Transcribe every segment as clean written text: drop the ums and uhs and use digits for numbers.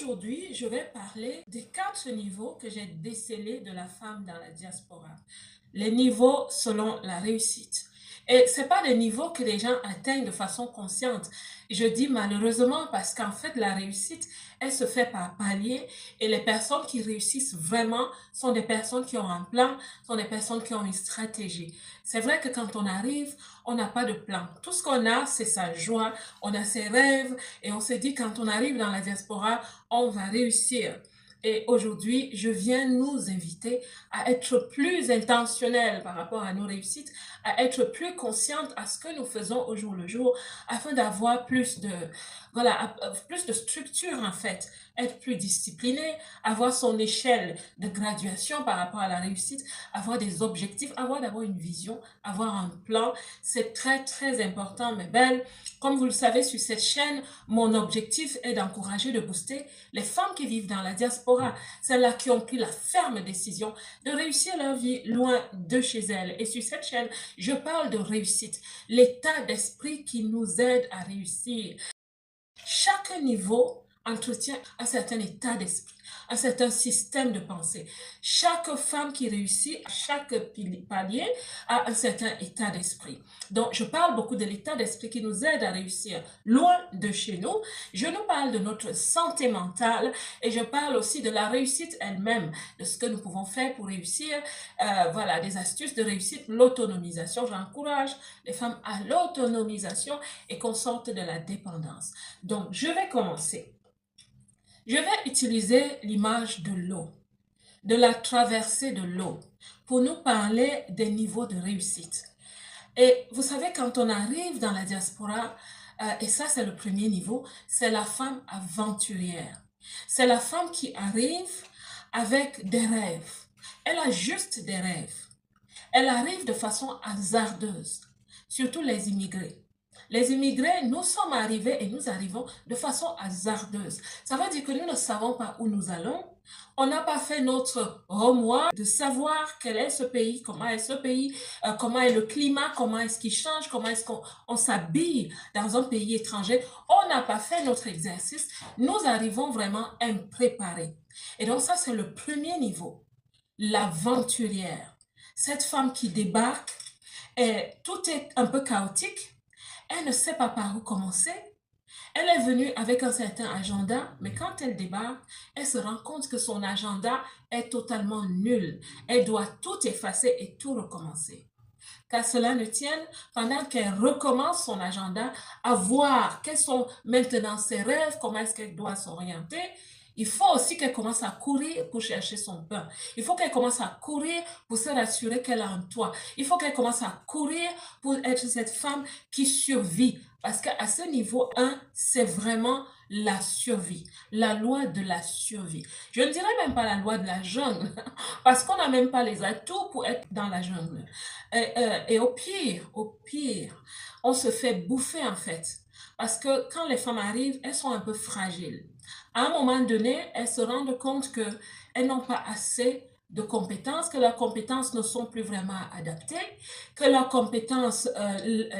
Aujourd'hui, je vais parler des 4 niveaux que j'ai décelés de la femme dans la diaspora. Les niveaux selon la réussite. Et ce pas des niveaux que les gens atteignent de façon consciente. Je dis malheureusement parce qu'en fait, la réussite, elle se fait par palier et les personnes qui réussissent vraiment sont des personnes qui ont un plan, sont des personnes qui ont une stratégie. C'est vrai que quand on arrive, on n'a pas de plan. Tout ce qu'on a, c'est sa joie, on a ses rêves et on se dit quand on arrive dans la diaspora, on va réussir. Et aujourd'hui, je viens nous inviter à être plus intentionnels par rapport à nos réussites, à être plus conscientes à ce que nous faisons au jour le jour, afin d'avoir plus de structure en fait, être plus discipliné, avoir son échelle de graduation par rapport à la réussite, avoir des objectifs, avoir d'abord une vision, avoir un plan. C'est très très important, mes belles. Comme vous le savez sur cette chaîne, mon objectif est d'encourager, de booster les femmes qui vivent dans la diaspora, celles-là qui ont pris la ferme décision de réussir leur vie loin de chez elles. Et sur cette chaîne, je parle de réussite, l'état d'esprit qui nous aide à réussir. Chaque niveau entretient un certain état d'esprit, un certain système de pensée. Chaque femme qui réussit, chaque palier a un certain état d'esprit. Donc, je parle beaucoup de l'état d'esprit qui nous aide à réussir loin de chez nous. Je nous parle de notre santé mentale et je parle aussi de la réussite elle-même, de ce que nous pouvons faire pour réussir. Voilà, des astuces de réussite, l'autonomisation. J'encourage les femmes à l'autonomisation et qu'on sorte de la dépendance. Donc, je vais commencer. Je vais utiliser l'image de l'eau, de la traversée de l'eau, pour nous parler des niveaux de réussite. Et vous savez, quand on arrive dans la diaspora, et ça c'est le premier niveau, c'est la femme aventurière. C'est la femme qui arrive avec des rêves. Elle a juste des rêves. Elle arrive de façon hasardeuse, surtout les immigrés. Les immigrés, nous sommes arrivés et nous arrivons de façon hasardeuse. Ça veut dire que nous ne savons pas où nous allons. On n'a pas fait notre remoi de savoir quel est ce pays, comment est ce pays, comment est le climat, comment est-ce qu'il change, comment est-ce qu'on s'habille dans un pays étranger. On n'a pas fait notre exercice. Nous arrivons vraiment impréparés. Et donc ça, c'est le premier niveau, l'aventurière. Cette femme qui débarque, et tout est un peu chaotique. Elle ne sait pas par où commencer. Elle est venue avec un certain agenda, mais quand elle débarque, elle se rend compte que son agenda est totalement nul. Elle doit tout effacer et tout recommencer. Qu'à cela ne tienne, pendant qu'elle recommence son agenda, à voir quels sont maintenant ses rêves, comment est-ce qu'elle doit s'orienter, il faut aussi qu'elle commence à courir pour chercher son pain. Il faut qu'elle commence à courir pour se rassurer qu'elle a un toit. Il faut qu'elle commence à courir pour être cette femme qui survit. Parce qu'à ce niveau 1, c'est vraiment la survie, la loi de la survie. Je ne dirais même pas la loi de la jungle, parce qu'on n'a même pas les atouts pour être dans la jungle. Et au pire, on se fait bouffer en fait. Parce que quand les femmes arrivent, elles sont un peu fragiles. À un moment donné, elles se rendent compte qu'elles n'ont pas assez de compétences, que leurs compétences ne sont plus vraiment adaptées, que leurs compétences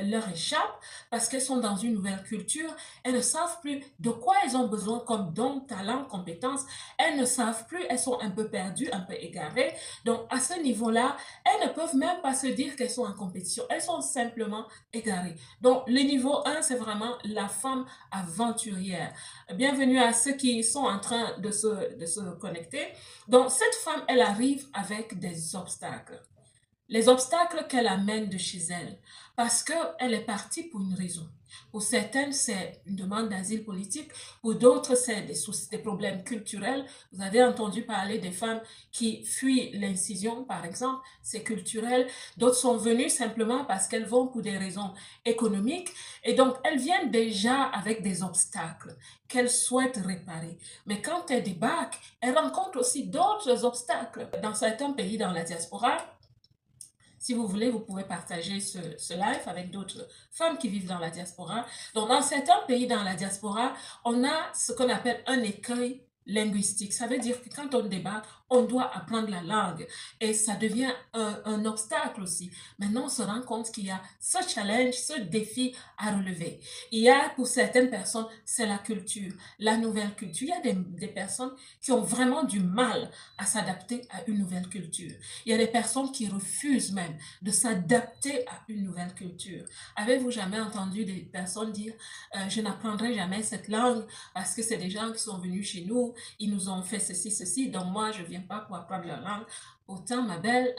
leur échappent parce qu'elles sont dans une nouvelle culture, elles ne savent plus de quoi elles ont besoin comme don, talent, compétences, elles ne savent plus, elles sont un peu perdues, un peu égarées. Donc à ce niveau-là, elles ne peuvent même pas se dire qu'elles sont en compétition, elles sont simplement égarées. Donc le niveau 1, c'est vraiment la femme aventurière. Bienvenue à ceux qui sont en train de se connecter. Donc cette femme, elle arrive avec des obstacles. Les obstacles qu'elle amène de chez elle, parce qu'elle est partie pour une raison. Pour certaines, c'est une demande d'asile politique. Pour d'autres, c'est des problèmes culturels. Vous avez entendu parler des femmes qui fuient l'incision, par exemple. C'est culturel. D'autres sont venues simplement parce qu'elles vont pour des raisons économiques. Et donc, elles viennent déjà avec des obstacles qu'elles souhaitent réparer. Mais quand elles débarquent, elles rencontrent aussi d'autres obstacles. Dans certains pays dans la diaspora, si vous voulez, vous pouvez partager ce live avec d'autres femmes qui vivent dans la diaspora. Donc, dans certains pays dans la diaspora, on a ce qu'on appelle un écueil linguistique. Ça veut dire que quand on débat, on doit apprendre la langue et ça devient un obstacle aussi. Maintenant, on se rend compte qu'il y a ce challenge, ce défi à relever. Il y a pour certaines personnes, c'est la culture, la nouvelle culture. Il y a des personnes qui ont vraiment du mal à s'adapter à une nouvelle culture. Il y a des personnes qui refusent même de s'adapter à une nouvelle culture. Avez-vous jamais entendu des personnes dire je n'apprendrai jamais cette langue parce que c'est des gens qui sont venus chez nous, ils nous ont fait ceci, ceci, donc moi je ne viens pas pour apprendre leur langue. Autant, ma belle,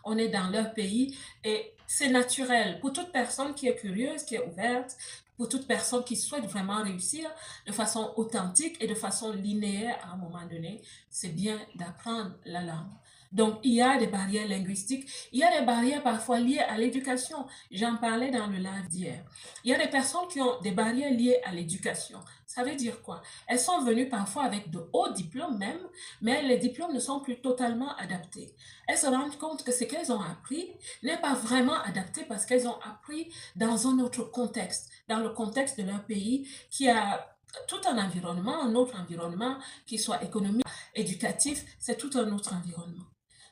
on est dans leur pays et c'est naturel pour toute personne qui est curieuse, qui est ouverte, pour toute personne qui souhaite vraiment réussir de façon authentique et de façon linéaire à un moment donné, c'est bien d'apprendre la langue. Donc, il y a des barrières linguistiques, il y a des barrières parfois liées à l'éducation. J'en parlais dans le live d'hier. Il y a des personnes qui ont des barrières liées à l'éducation. Ça veut dire quoi? Elles sont venues parfois avec de hauts diplômes même, mais les diplômes ne sont plus totalement adaptés. Elles se rendent compte que ce qu'elles ont appris n'est pas vraiment adapté parce qu'elles ont appris dans un autre contexte, dans le contexte de leur pays qui a tout un environnement, un autre environnement, qui soit économique, éducatif, c'est tout un autre environnement.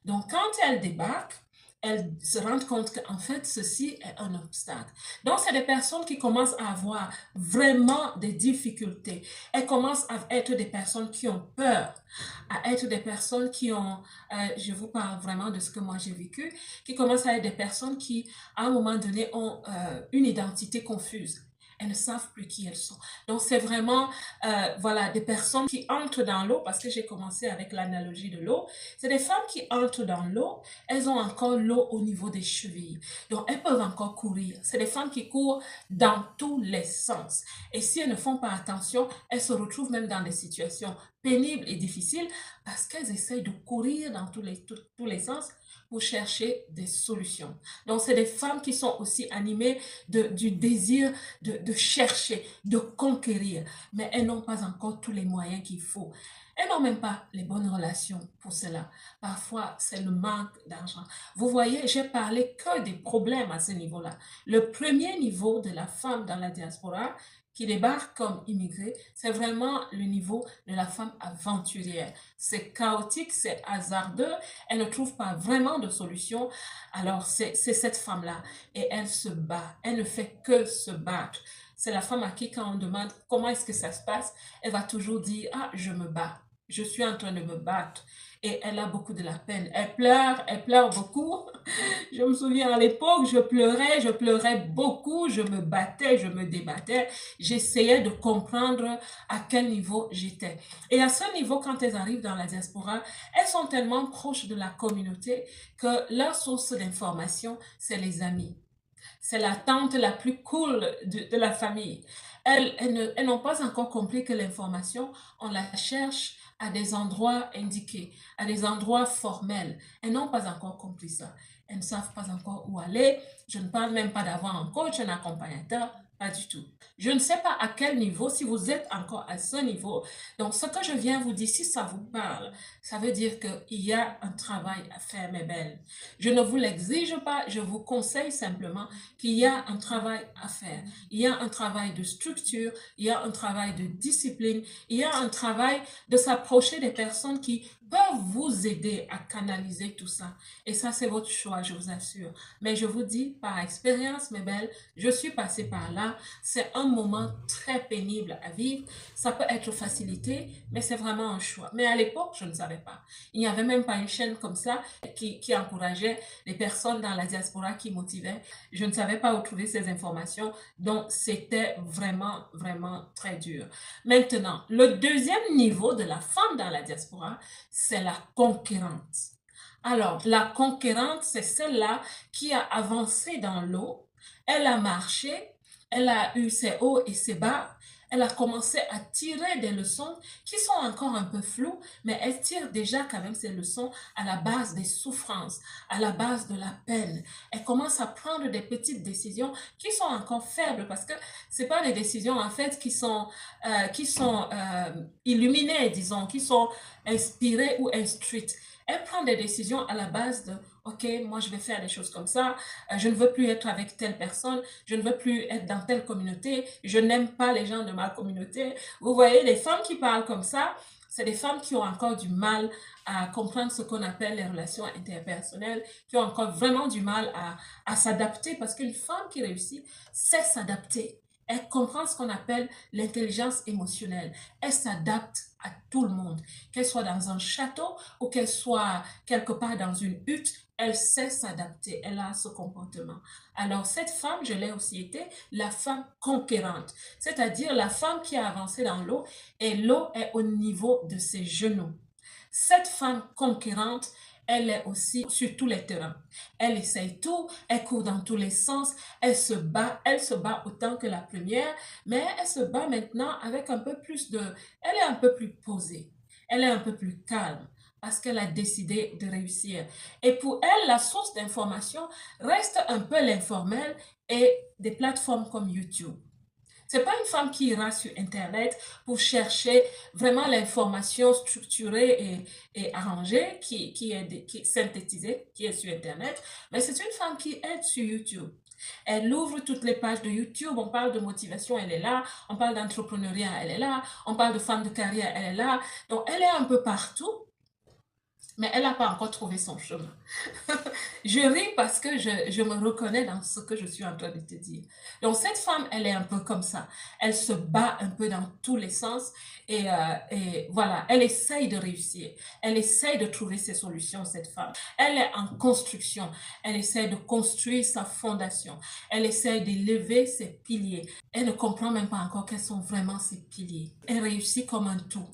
Donc, quand elles débarquent, elles se rendent compte qu'en fait, ceci est un obstacle. Donc, c'est des personnes qui commencent à avoir vraiment des difficultés. Elles commencent à être des personnes qui ont peur, à être des personnes qui ont, je vous parle vraiment de ce que moi j'ai vécu, qui commencent à être des personnes qui, à un moment donné, ont une identité confuse. Elles ne savent plus qui elles sont. Donc, c'est vraiment, voilà, des personnes qui entrent dans l'eau, parce que j'ai commencé avec l'analogie de l'eau. C'est des femmes qui entrent dans l'eau, elles ont encore l'eau au niveau des chevilles. Donc, elles peuvent encore courir. C'est des femmes qui courent dans tous les sens. Et si elles ne font pas attention, elles se retrouvent même dans des situations pénibles et difficiles parce qu'elles essayent de courir dans tous les sens pour chercher des solutions. Donc, c'est des femmes qui sont aussi animées du désir de chercher, de conquérir, mais elles n'ont pas encore tous les moyens qu'il faut. Elles n'ont même pas les bonnes relations pour cela. Parfois, c'est le manque d'argent. Vous voyez, j'ai parlé que des problèmes à ce niveau-là. Le premier niveau de la femme dans la diaspora qui débarque comme immigrée, c'est vraiment le niveau de la femme aventurière. C'est chaotique, c'est hasardeux, elle ne trouve pas vraiment de solution. Alors, c'est cette femme-là et elle se bat, elle ne fait que se battre. C'est la femme à qui, quand on demande comment est-ce que ça se passe, elle va toujours dire, ah, je me bats, je suis en train de me battre. Et elle a beaucoup de la peine. Elle pleure beaucoup. Je me souviens à l'époque, je pleurais beaucoup, je me battais, je me débattais. J'essayais de comprendre à quel niveau j'étais. Et à ce niveau, quand elles arrivent dans la diaspora, elles sont tellement proches de la communauté que leur source d'information, c'est les amis. C'est la tante la plus cool de la famille. Elles n'ont pas encore compris que l'information, on la cherche à des endroits indiqués, à des endroits formels. Elles n'ont pas encore compris ça. Elles ne savent pas encore où aller. Je ne parle même pas d'avoir un coach, un accompagnateur, pas du tout. Je ne sais pas à quel niveau, si vous êtes encore à ce niveau. Donc, ce que je viens vous dire, si ça vous parle, ça veut dire qu'il y a un travail à faire, mes belles. Je ne vous l'exige pas, je vous conseille simplement qu'il y a un travail à faire. Il y a un travail de structure, il y a un travail de discipline, il y a un travail de s'approcher des personnes qui peuvent vous aider à canaliser tout ça. Et ça, c'est votre choix, je vous assure. Mais je vous dis, par expérience, mes belles, je suis passée par là. C'est un moment très pénible à vivre. Ça peut être facilité, mais c'est vraiment un choix. Mais à l'époque, je ne savais pas. Il n'y avait même pas une chaîne comme ça qui encourageait les personnes dans la diaspora, qui motivait. Je ne savais pas où trouver ces informations. Donc, c'était vraiment, vraiment très dur. Maintenant, le deuxième niveau de la femme dans la diaspora, c'est la conquérante. Alors, la conquérante, c'est celle-là qui a avancé dans l'eau, elle a marché, elle a eu ses hauts et ses bas, elle a commencé à tirer des leçons qui sont encore un peu floues, mais elle tire déjà quand même ces leçons à la base des souffrances, à la base de la peine. Elle commence à prendre des petites décisions qui sont encore faibles parce que c'est pas des décisions en fait qui sont illuminées, disons, qui sont inspirées ou instruites. Elle prend des décisions à la base de OK, moi je vais faire des choses comme ça, je ne veux plus être avec telle personne, je ne veux plus être dans telle communauté, je n'aime pas les gens de ma communauté. Vous voyez, les femmes qui parlent comme ça, C'est des femmes qui ont encore du mal à comprendre ce qu'on appelle les relations interpersonnelles, qui ont encore vraiment du mal à s'adapter parce qu'une femme qui réussit sait s'adapter. Elle comprend ce qu'on appelle l'intelligence émotionnelle. Elle s'adapte à tout le monde, qu'elle soit dans un château ou qu'elle soit quelque part dans une hutte, elle sait s'adapter, elle a ce comportement. Alors cette femme, je l'ai aussi été, la femme conquérante, c'est-à-dire la femme qui a avancé dans l'eau et l'eau est au niveau de ses genoux. Cette femme conquérante, elle est aussi sur tous les terrains. Elle essaye tout, elle court dans tous les sens, elle se bat autant que la première, mais elle se bat maintenant avec un peu plus de... Elle est un peu plus posée, elle est un peu plus calme parce qu'elle a décidé de réussir. Et pour elle, la source d'information reste un peu l'informel et des plateformes comme YouTube. C'est pas une femme qui ira sur Internet pour chercher vraiment l'information structurée et arrangée qui est synthétisée, qui est sur Internet, mais c'est une femme qui est sur YouTube. Elle ouvre toutes les pages de YouTube, on parle de motivation, elle est là, on parle d'entrepreneuriat, elle est là, on parle de femme de carrière, elle est là. Donc, elle est un peu partout, mais elle n'a pas encore trouvé son chemin. Je ris parce que je me reconnais dans ce que je suis en train de te dire. Donc, cette femme, elle est un peu comme ça. Elle se bat un peu dans tous les sens et voilà, elle essaye de réussir. Elle essaye de trouver ses solutions, cette femme. Elle est en construction. Elle essaye de construire sa fondation. Elle essaye d'élever ses piliers. Elle ne comprend même pas encore quels sont vraiment ses piliers. Elle réussit comme un tout.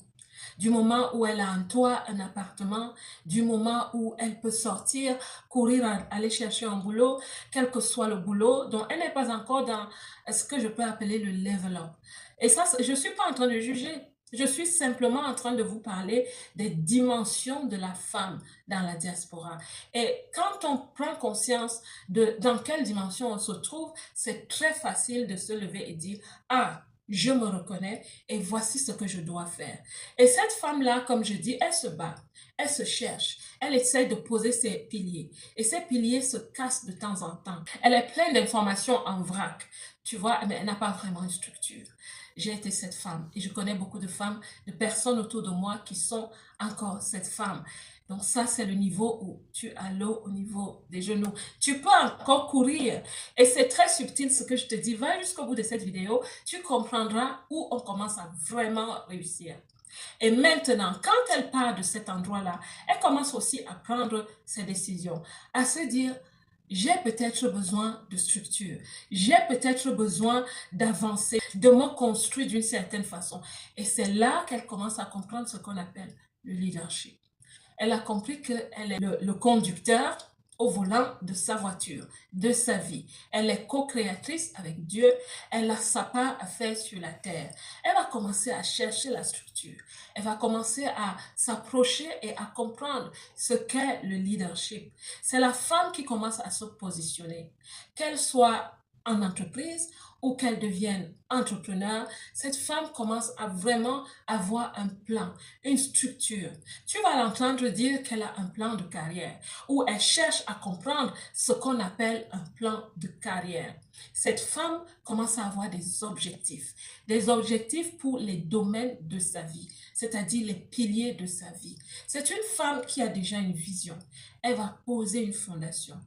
Du moment où elle a un toit, un appartement, du moment où elle peut sortir, courir, aller chercher un boulot, quel que soit le boulot, donc elle n'est pas encore dans ce que je peux appeler le level up. Et ça, je ne suis pas en train de juger. Je suis simplement en train de vous parler des dimensions de la femme dans la diaspora. Et quand on prend conscience de dans quelle dimension on se trouve, c'est très facile de se lever et dire, ah, je me reconnais et voici ce que je dois faire. Et cette femme-là, comme je dis, elle se bat, elle se cherche, elle essaie de poser ses piliers. Et ces piliers se cassent de temps en temps. Elle est pleine d'informations en vrac, tu vois, mais elle n'a pas vraiment une structure. J'ai été cette femme et je connais beaucoup de femmes, de personnes autour de moi qui sont encore cette femme. Donc ça, c'est le niveau où tu as l'eau au niveau des genoux. Tu peux encore courir. Et c'est très subtil ce que je te dis. Va jusqu'au bout de cette vidéo. Tu comprendras où on commence à vraiment réussir. Et maintenant, quand elle part de cet endroit-là, elle commence aussi à prendre ses décisions, à se dire, j'ai peut-être besoin de structure, j'ai peut-être besoin d'avancer, de me construire d'une certaine façon. Et c'est là qu'elle commence à comprendre ce qu'on appelle le leadership. Elle a compris qu'elle est le conducteur au volant de sa voiture, de sa vie. Elle est co-créatrice avec Dieu. Elle a sa part à faire sur la terre. Elle va commencer à chercher la structure. Elle va commencer à s'approcher et à comprendre ce qu'est le leadership. C'est la femme qui commence à se positionner. Qu'elle soit en entreprise ou qu'elle devienne entrepreneur, cette femme commence à vraiment avoir un plan, une structure. Tu vas l'entendre dire qu'elle a un plan de carrière ou elle cherche à comprendre ce qu'on appelle un plan de carrière. Cette femme commence à avoir des objectifs pour les domaines de sa vie, c'est-à-dire les piliers de sa vie. C'est une femme qui a déjà une vision. Elle va poser une fondation.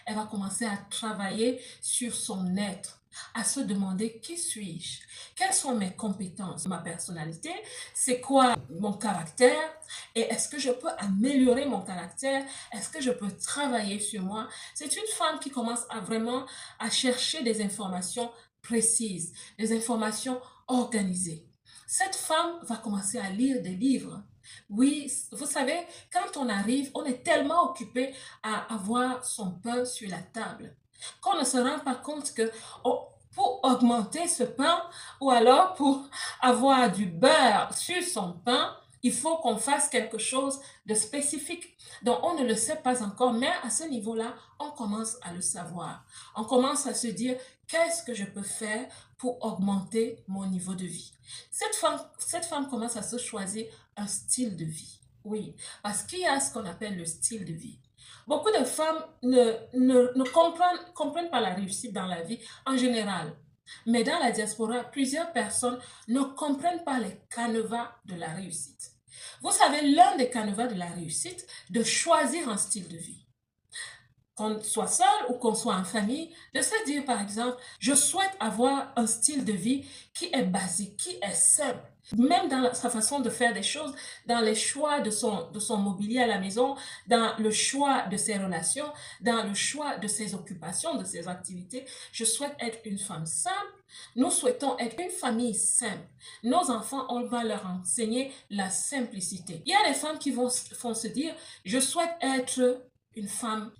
Elle va commencer à travailler sur son être, à se demander qui suis-je, quelles sont mes compétences, ma personnalité, c'est quoi mon caractère et est-ce que je peux améliorer mon caractère, est-ce que je peux travailler sur moi. C'est une femme qui commence à vraiment à chercher des informations précises, des informations organisées. Cette femme va commencer à lire des livres. Oui, vous savez, quand on arrive, on est tellement occupé à avoir son pain sur la table qu'on ne se rend pas compte que pour augmenter ce pain ou alors pour avoir du beurre sur son pain, il faut qu'on fasse quelque chose de spécifique. Donc, on ne le sait pas encore, mais à ce niveau-là, on commence à le savoir. On commence à se dire, qu'est-ce que je peux faire pour augmenter mon niveau de vie? Cette femme commence à se choisir un style de vie. Oui, parce qu'il y a ce qu'on appelle le style de vie. Beaucoup de femmes ne comprennent pas la réussite dans la vie en général. Mais dans la diaspora, plusieurs personnes ne comprennent pas les canevas de la réussite. Vous savez, l'un des canevas de la réussite, de choisir un style de vie. Qu'on soit seul ou qu'on soit en famille, de se dire par exemple, je souhaite avoir un style de vie qui est basique, qui est simple. Même dans sa façon de faire des choses, dans les choix de son mobilier à la maison, dans le choix de ses relations, dans le choix de ses occupations, de ses activités. Je souhaite être une femme simple. Nous souhaitons être une famille simple. Nos enfants, on va leur enseigner la simplicité. Il y a des femmes qui vont se dire, je souhaite être une femme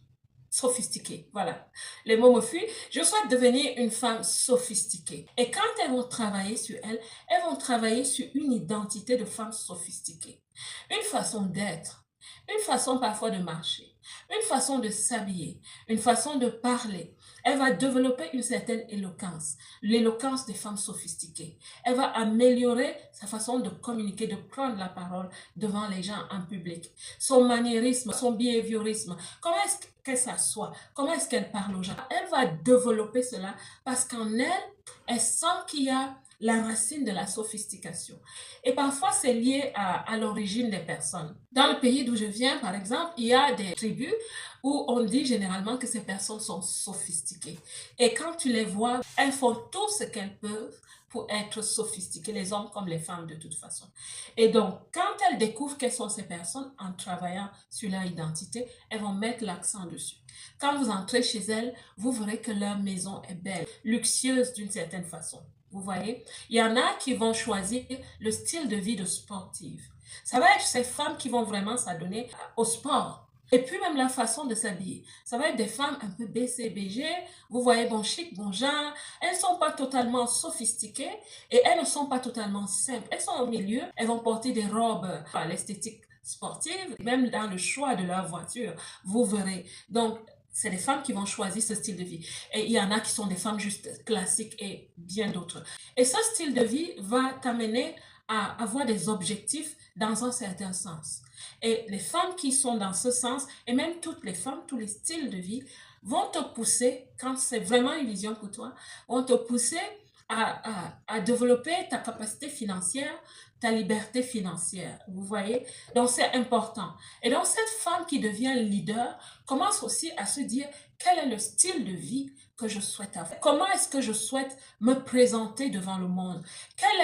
sophistiquée. Voilà. Les mots me fuient. Je souhaite devenir une femme sophistiquée. Et quand elles vont travailler sur elles, elles vont travailler sur une identité de femme sophistiquée. Une façon d'être, une façon parfois de marcher, une façon de s'habiller, une façon de parler. Elle va développer une certaine éloquence, l'éloquence des femmes sophistiquées. Elle va améliorer sa façon de communiquer, de prendre la parole devant les gens en public. Son maniérisme, son behaviorisme, comment est-ce qu'elle s'assoit, comment est-ce qu'elle parle aux gens. Elle va développer cela parce qu'en elle, elle sent qu'il y a la racine de la sophistication. Et parfois, c'est lié à l'origine des personnes. Dans le pays d'où je viens, par exemple, il y a des tribus où on dit généralement que ces personnes sont sophistiquées. Et quand tu les vois, elles font tout ce qu'elles peuvent pour être sophistiquées, les hommes comme les femmes de toute façon. Et donc, quand elles découvrent quelles sont ces personnes, en travaillant sur leur identité, elles vont mettre l'accent dessus. Quand vous entrez chez elles, vous verrez que leur maison est belle, luxueuse d'une certaine façon. Vous voyez, il y en a qui vont choisir le style de vie de sportive. Ça va être ces femmes qui vont vraiment s'adonner au sport. Et puis même la façon de s'habiller. Ça va être des femmes un peu BCBG, vous voyez, bon chic, bon genre. Elles ne sont pas totalement sophistiquées et elles ne sont pas totalement simples. Elles sont au milieu, elles vont porter des robes à l'esthétique sportive, même dans le choix de leur voiture, vous verrez. Donc, c'est les femmes qui vont choisir ce style de vie. Et il y en a qui sont des femmes juste classiques et bien d'autres. Et ce style de vie va t'amener à avoir des objectifs dans un certain sens. Et les femmes qui sont dans ce sens, et même toutes les femmes, tous les styles de vie, vont te pousser, quand c'est vraiment une vision pour toi, vont te pousser à développer ta capacité financière, ta liberté financière. Vous voyez? Donc, c'est important. Et donc, cette femme qui devient leader commence aussi à se dire quel est le style de vie que je souhaite avoir. Comment est-ce que je souhaite me présenter devant le monde? Quelle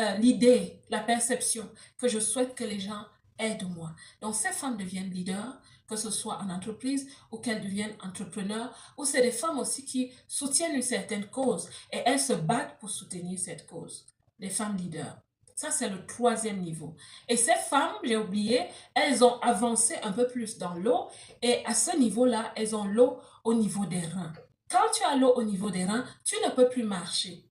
est l'idée, la perception que je souhaite que les gens aient de moi? Donc, ces femmes deviennent leaders, que ce soit en entreprise ou qu'elles deviennent entrepreneurs, ou c'est des femmes aussi qui soutiennent une certaine cause et elles se battent pour soutenir cette cause. Les femmes leaders. Ça, c'est le troisième niveau. Et ces femmes, j'ai oublié, elles ont avancé un peu plus dans l'eau et à ce niveau-là, elles ont l'eau au niveau des reins. Quand tu as l'eau au niveau des reins, tu ne peux plus marcher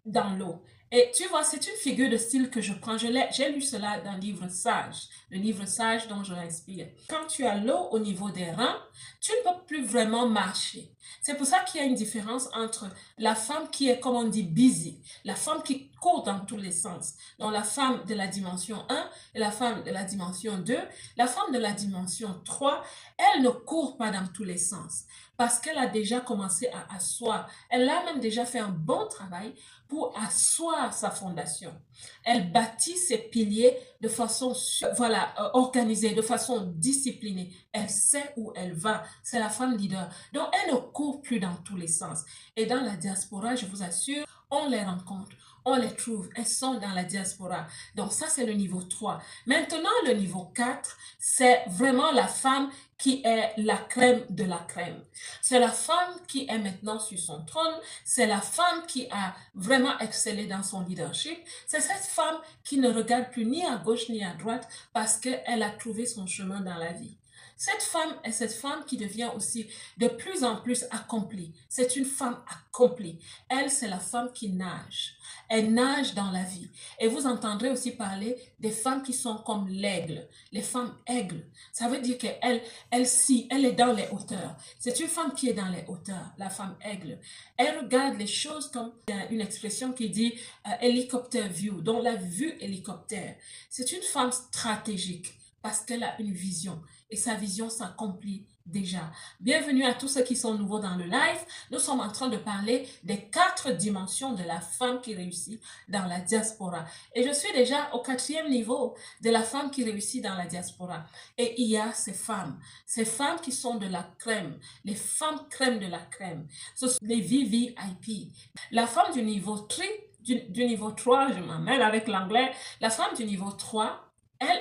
dans l'eau. Et tu vois, c'est une figure de style que je prends. J'ai lu cela dans le livre Sage, le livre Sage dont je m'inspire. Quand tu as l'eau au niveau des reins, tu ne peux plus vraiment marcher. C'est pour ça qu'il y a une différence entre la femme qui est, comme on dit, busy, la femme qui court dans tous les sens. Donc la femme de la dimension 1 et la femme de la dimension 2. La femme de la dimension 3, elle ne court pas dans tous les sens parce qu'elle a déjà commencé à asseoir. Elle a même déjà fait un bon travail pour asseoir sa fondation. Elle bâtit ses piliers de façon organisée, de façon disciplinée. Elle sait où elle va. C'est la femme leader. Donc, elle ne court plus dans tous les sens. Et dans la diaspora, je vous assure, on les rencontre. On les trouve, elles sont dans la diaspora. Donc ça, c'est le niveau 3. Maintenant, le niveau 4, c'est vraiment la femme qui est la crème de la crème. C'est la femme qui est maintenant sur son trône. C'est la femme qui a vraiment excellé dans son leadership. C'est cette femme qui ne regarde plus ni à gauche ni à droite parce qu'elle a trouvé son chemin dans la vie. Cette femme est cette femme qui devient aussi de plus en plus accomplie. C'est une femme accomplie. Elle, c'est la femme qui nage. Elle nage dans la vie. Et vous entendrez aussi parler des femmes qui sont comme l'aigle, les femmes aigles. Ça veut dire qu'elle elle est dans les hauteurs. C'est une femme qui est dans les hauteurs, la femme aigle. Elle regarde les choses comme une expression qui dit helicopter view, donc la vue hélicoptère. C'est une femme stratégique. parce qu'elle a une vision et sa vision s'accomplit déjà. Bienvenue à tous ceux qui sont nouveaux dans le live. Nous sommes en train de parler des 4 dimensions de la femme qui réussit dans la diaspora. Et je suis déjà au 4e niveau de la femme qui réussit dans la diaspora. Et il y a ces femmes qui sont de la crème, les femmes crème de la crème. Ce sont les VVIP. La femme du niveau 3, du niveau 3, je m'emmêle avec l'anglais, la femme du niveau 3,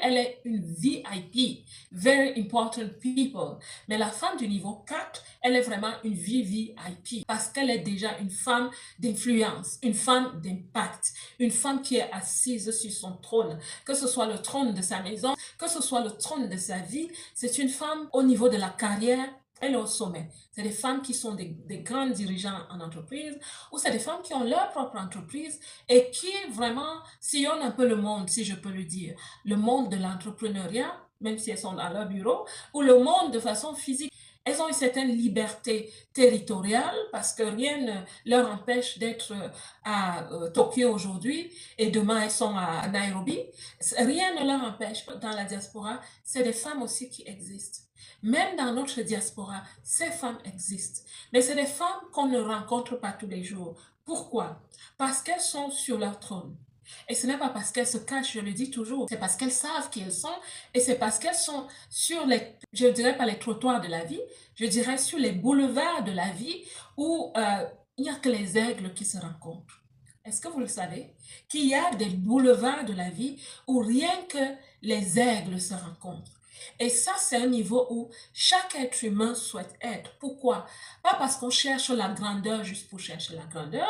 elle est une VIP, very important people. Mais la femme du niveau 4, elle est vraiment une VVIP parce qu'elle est déjà une femme d'influence, une femme d'impact, une femme qui est assise sur son trône, que ce soit le trône de sa maison, que ce soit le trône de sa vie. C'est une femme au niveau de la carrière, elle est au sommet. C'est des femmes qui sont des grands dirigeants en entreprise ou c'est des femmes qui ont leur propre entreprise et qui vraiment sillonnent un peu le monde, si je peux le dire. Le monde de l'entrepreneuriat, même si elles sont dans leur bureau, ou le monde de façon physique. Elles ont une certaine liberté territoriale parce que rien ne leur empêche d'être à Tokyo aujourd'hui et demain elles sont à Nairobi. Rien ne leur empêche. Dans la diaspora, c'est des femmes aussi qui existent. Même dans notre diaspora, ces femmes existent. Mais c'est des femmes qu'on ne rencontre pas tous les jours. Pourquoi? Parce qu'elles sont sur leur trône. Et ce n'est pas parce qu'elles se cachent, je le dis toujours, c'est parce qu'elles savent qui elles sont et c'est parce qu'elles sont sur les, je dirais pas les trottoirs de la vie, je dirais sur les boulevards de la vie où il n'y a que les aigles qui se rencontrent. Est-ce que vous le savez? Qu'il y a des boulevards de la vie où rien que les aigles se rencontrent. Et ça, c'est un niveau où chaque être humain souhaite être. Pourquoi? Pas parce qu'on cherche la grandeur juste pour chercher la grandeur,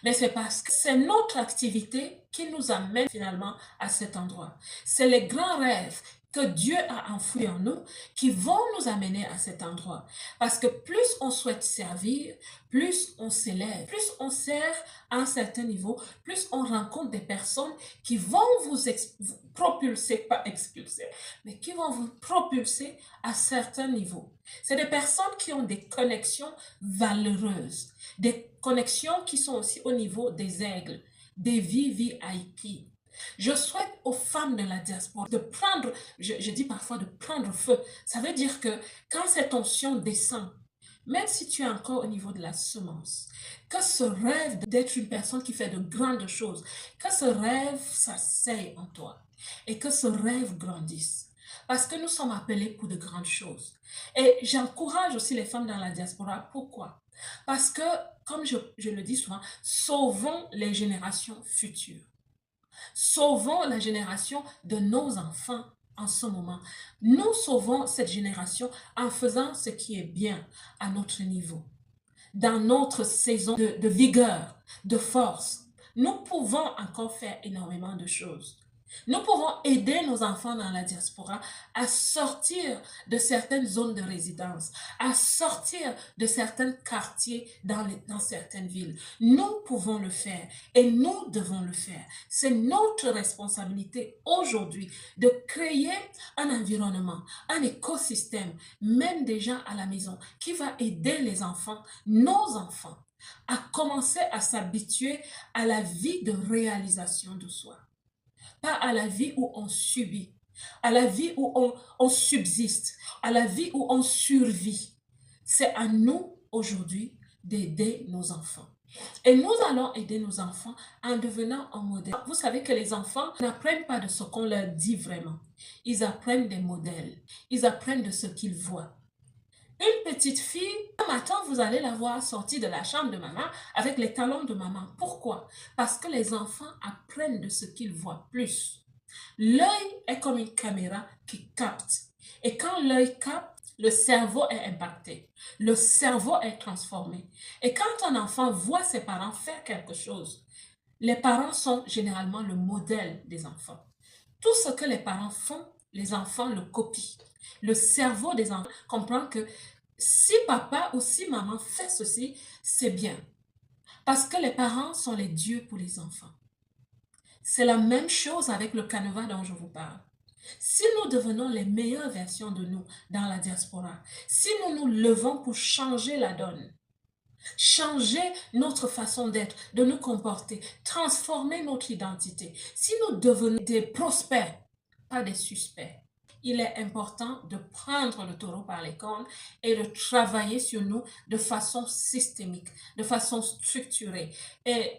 mais c'est parce que c'est notre activité qui nous amène finalement à cet endroit. C'est les grands rêves que Dieu a enfouis en nous qui vont nous amener à cet endroit. Parce que plus on souhaite servir, plus on s'élève, plus on sert à un certain niveau, plus on rencontre des personnes qui vont vous propulser, pas expulser, mais qui vont vous propulser à certains niveaux. C'est des personnes qui ont des connexions valeureuses, des connexions qui sont aussi au niveau des aigles, des VVIP. Je souhaite aux femmes de la diaspora de prendre, je dis parfois de prendre feu. Ça veut dire que quand cette onction descend, même si tu es encore au niveau de la semence, que ce rêve d'être une personne qui fait de grandes choses, que ce rêve s'asseye en toi et que ce rêve grandisse. Parce que nous sommes appelés pour de grandes choses. Et j'encourage aussi les femmes dans la diaspora. Pourquoi? Parce que, comme je le dis souvent, sauvons les générations futures. Sauvons la génération de nos enfants en ce moment. Nous sauvons cette génération en faisant ce qui est bien à notre niveau. Dans notre saison de vigueur, de force, nous pouvons encore faire énormément de choses. Nous pouvons aider nos enfants dans la diaspora à sortir de certaines zones de résidence, à sortir de certains quartiers dans certaines villes. Nous pouvons le faire et nous devons le faire. C'est notre responsabilité aujourd'hui de créer un environnement, un écosystème, même déjà à la maison, qui va aider les enfants, nos enfants, à commencer à s'habituer à la vie de réalisation de soi. Pas à la vie où on subit, à la vie où on subsiste, à la vie où on survit. C'est à nous aujourd'hui d'aider nos enfants. Et nous allons aider nos enfants en devenant un modèle. Vous savez que les enfants n'apprennent pas de ce qu'on leur dit vraiment. Ils apprennent des modèles. Ils apprennent de ce qu'ils voient. Une petite fille, un matin, vous allez la voir sortir de la chambre de maman avec les talons de maman. Pourquoi? Parce que les enfants apprennent de ce qu'ils voient plus. L'œil est comme une caméra qui capte. Et quand l'œil capte, le cerveau est impacté. Le cerveau est transformé. Et quand un enfant voit ses parents faire quelque chose, les parents sont généralement le modèle des enfants. Tout ce que les parents font, les enfants le copient. Le cerveau des enfants comprend que si papa ou si maman fait ceci, c'est bien. Parce que les parents sont les dieux pour les enfants. C'est la même chose avec le canevas dont je vous parle. Si nous devenons les meilleures versions de nous dans la diaspora, si nous nous levons pour changer la donne, changer notre façon d'être, de nous comporter, transformer notre identité, si nous devenons des prospères, pas des suspects, il est important de prendre le taureau par les cornes et de travailler sur nous de façon systémique, de façon structurée. Et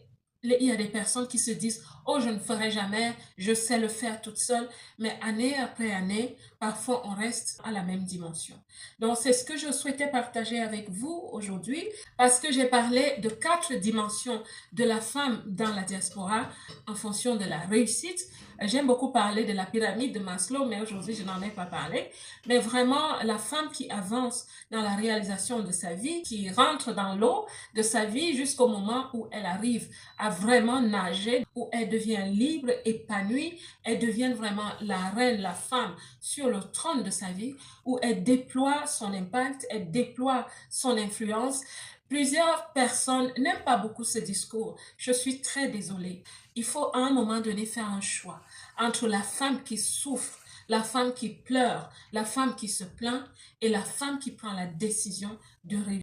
il y a des personnes qui se disent, oh, je ne ferai jamais, je sais le faire toute seule, mais année après année, parfois on reste à la même dimension. Donc, c'est ce que je souhaitais partager avec vous aujourd'hui, parce que j'ai parlé de 4 dimensions de la femme dans la diaspora en fonction de la réussite. J'aime beaucoup parler de la pyramide de Maslow, mais aujourd'hui, je n'en ai pas parlé. Mais vraiment, la femme qui avance dans la réalisation de sa vie, qui rentre dans l'eau de sa vie jusqu'au moment où elle arrive à vraiment nager, où elle devient libre, épanouie, elle devient vraiment la reine, la femme sur le trône de sa vie, où elle déploie son impact, elle déploie son influence. Plusieurs personnes n'aiment pas beaucoup ce discours. Je suis très désolée. Il faut à un moment donné faire un choix entre la femme qui souffre, la femme qui pleure, la femme qui se plaint et la femme qui prend la décision de réussir.